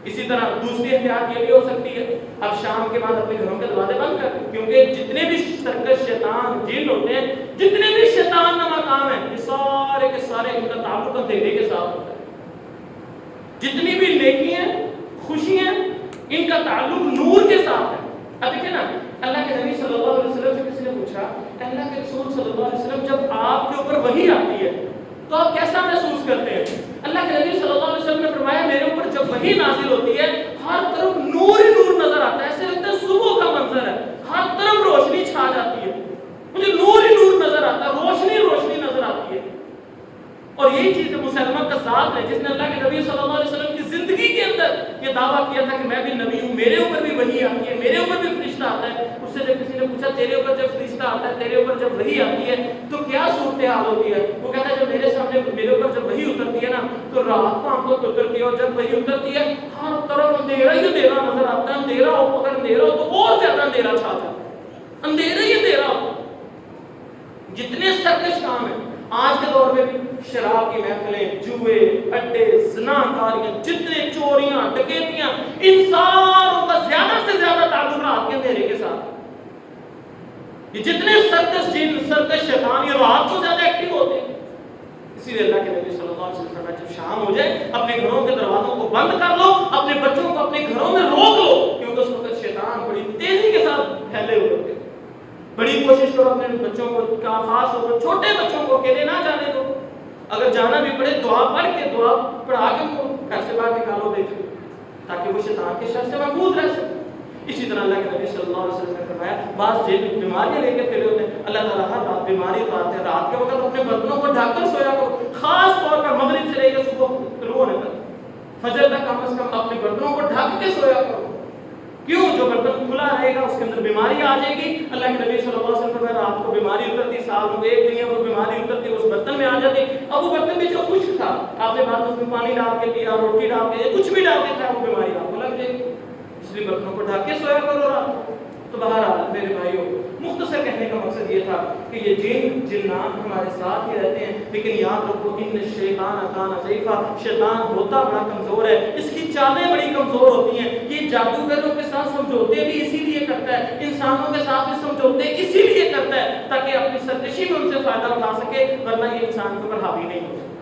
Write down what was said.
اسی طرح دوسری احتیاط یہ بھی ہو سکتی ہے، اب شام کے بعد اپنے گھروں کے دروازے بند کر دیں، کیونکہ جتنے بھی سرکش شیطان جن ہوتے ہیں، جتنے بھی شیطان نما کام ہیں، یہ سارے کے سارے ان کا تعلق اندھیرے کے ساتھ ہوتا ہے۔ جتنی بھی نیکیاں خوشیاں ان کا تعلق نور کے ساتھ ہے۔ اب دیکھیں نا، اللہ کے نبی صلی اللہ علیہ وسلم سے کسی نے پوچھا، اللہ کے رسول صلی اللہ علیہ وسلم جب آپ کے اوپر وحی آتی ہے تو آپ کیسا محسوس کرتے ہیں؟ اللہ کے نبی صلی اللہ علیہ وسلم نے فرمایا میرے اوپر جب وحی نازل ہوتی ہے ہر طرف نور ہی نور نظر آتا ہے، ایسے لگتا ہے صبح کا منظر ہے، ہر طرف روشنی چھا جاتی ہے، مجھے نور ہی نور نظر آتا ہے، روشنی روشنی نظر آتی ہے۔ اور یہی چیز مسلمہ کذاب ہے جس نے اللہ کے نبی صلی اللہ علیہ وسلم کی زندگی کے اندر یہ دعویٰ کیا تھا کہ میں بھی نبی ہوں، میرے اوپر بھی وحی آتی ہے، میرے اوپر بھی فرشتہ آتا ہے۔ اس سے جب کسی نے پوچھا تیرے اوپر جب فرشتہ آتا ہے، تیرے اوپر جب وحی آتی ہے تو کیا صورتحال ہوتی ہے؟ وہ کہتا ہے جب میرے سامنے میرے اوپر جب وحی اترتی ہے نا تو رات کو آنکھوں پہ اترتی ہے، اور جب وحی اترتی ہے ہر طرف اندھیرا ہی اندھیرا نظر آتا ہے، اندھیرا ہو، اگر اندھیرا ہو تو اور زیادہ اندھیرا چھا جاتا ہے، اندھیرا ہی اندھیرا ہو۔ جتنے سرکش کام ہیں آج کے دور میں بھی، شراب کی محفلیں، جوئے، اڈے، زناکاریاں، جتنے چوریاں، ڈکیتیاں، ان ساروں کا زیادہ سے زیادہ تعلق رات کے اندھیرے کے ساتھ۔ یہ جتنے سرکش جن، سرکش شیطان، یہ رات کو زیادہ ایکٹیو ہوتے ہیں۔ اسی لیے اللہ کے نبی صلی اللہ علیہ وسلم فرمایا جب شام ہو جائے اپنے گھروں کے دروازوں کو بند کر لو، اپنے بچوں کو اپنے گھروں میں روک لو، کیونکہ اس وقت شیطان بڑی تیزی کے ساتھ پھیلے ہوئے ہوتے ہیں۔ بڑی کوشش کرو اپنے بچوں کو، خاص طور پر چھوٹے بچوں کو اکیلے نہ جانے دو، اگر جانا بھی پڑے دعا پڑھ کے، دعا پڑھا کے ان کو گھر سے باہر نکالو بھیجو، تاکہ وہ شیطان کے شر سے محفوظ رہ سکے۔ اسی طرح اللہ کے نبی صلی اللہ علیہ وسلم نے فرمایا بعض بیماریاں لے کے پھرے ہوتے ہیں، اللہ تعالیٰ ہر رات بیماری اتارتے ہیں، رات کے وقت اپنے برتنوں کو ڈھک کر سویا کرو، خاص طور پر مغرب سے لے کے صبح طلوع ہونے تک، فجر تک کم از کم اپنے برتنوں کو ڈھک کے سویا کرو۔ کیوں؟ جو برتن کھلا رہے گا اس کے اندر بیماری آ جائے گی۔ اللہ کے نبی صلی اللہ علیہ وسلم نے رات کو بیماری اترتی، سال میں ایک دن وہ بیماری اترتی اس برتن میں آ جاتی، اب وہ برتن بھی جو خشک تھا آپ نے بعد اس میں پانی ڈال کے پیا، روٹی ڈال کے، کچھ بھی ڈال کے کھایا، وہ بیماری آپ کو لگ جائے گی۔ اس لیے برتنوں کو ڈھک کے سویا کرو رات کو۔ تو بہرحال میرے بھائیوں، مختصر کہنے کا مقصد یہ تھا کہ یہ جنات ہمارے ساتھ ہی رہتے ہیں، لیکن یاد رکھو ان الشیطان کان ضعیفا، شیطان ہوتا بڑا کمزور ہے، اس کی چالیں بڑی کمزور ہوتی ہیں۔ یہ جادوگروں کے ساتھ سمجھوتے بھی اسی لیے کرتا ہے، انسانوں کے ساتھ بھی سمجھوتے اسی لیے کرتا ہے تاکہ اپنی سرکشی میں ان سے فائدہ اٹھا سکے، ورنہ یہ انسان کے اوپر حاوی نہیں ہو سکتا۔